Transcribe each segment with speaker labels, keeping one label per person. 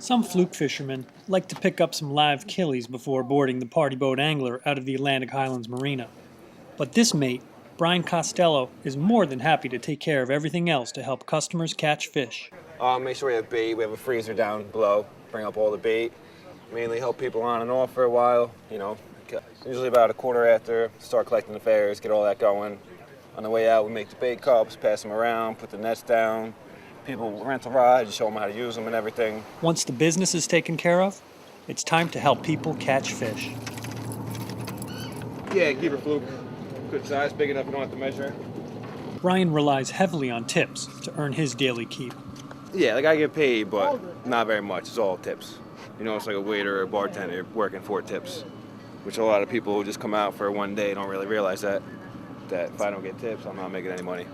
Speaker 1: Some fluke fishermen like to pick up some live killies before boarding the party boat angler out of the Atlantic Highlands Marina. But this mate, Brian Costello, is more than happy to take care of everything else to help customers catch fish.
Speaker 2: Make sure we have bait. We have a freezer down below. Bring up all the bait. Mainly help people on and off for a while. Usually about a quarter after, start collecting the fares, get all that going. On the way out, we make the bait cups, pass them around, put the nets down. People rent a rod, just show them how to use them and everything.
Speaker 1: Once the business is taken care of, it's time to help people catch fish.
Speaker 2: Yeah, keep her fluke. Good size, big enough you don't have to measure it.
Speaker 1: Brian relies heavily on tips to earn his daily keep.
Speaker 2: Yeah, I get paid, but not very much. It's all tips. It's like a waiter or a bartender working for tips, which a lot of people who just come out for one day don't really realize that if I don't get tips, I'm not making any money.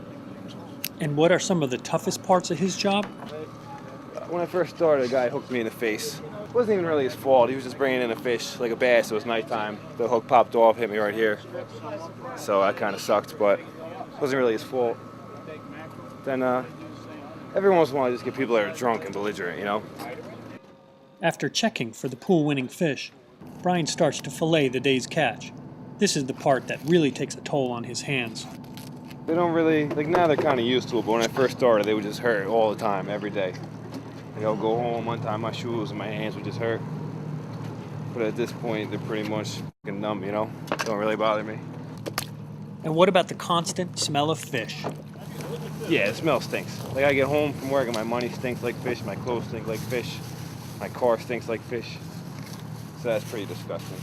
Speaker 1: And what are some of the toughest parts of his job?
Speaker 2: When I first started, a guy hooked me in the face. It wasn't even really his fault. He was just bringing in a fish, like a bass. It was nighttime. The hook popped off, hit me right here. So that kind of sucked, but it wasn't really his fault. Then every once in a while, I just get people that are drunk and belligerent,
Speaker 1: After checking for the pool-winning fish, Brian starts to fillet the day's catch. This is the part that really takes a toll on his hands.
Speaker 2: They don't really, now they're kind of used to it, but when I first started, they would just hurt all the time, every day. I'll go home, untie my shoes, and my hands would just hurt. But at this point, they're pretty much numb, Don't really bother me.
Speaker 1: And what about the constant smell of fish?
Speaker 2: Yeah, the smell stinks. I get home from work and my money stinks like fish, my clothes stink like fish, my car stinks like fish. So that's pretty disgusting.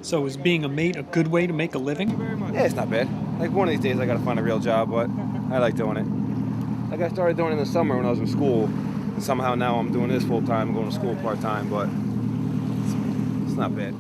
Speaker 1: So is being a mate a good way to make a living?
Speaker 2: Yeah, it's not bad. One of these days I gotta find a real job, but I like doing it. I started doing it in the summer when I was in school. And somehow now I'm doing this full time, going to school part time, but it's not bad.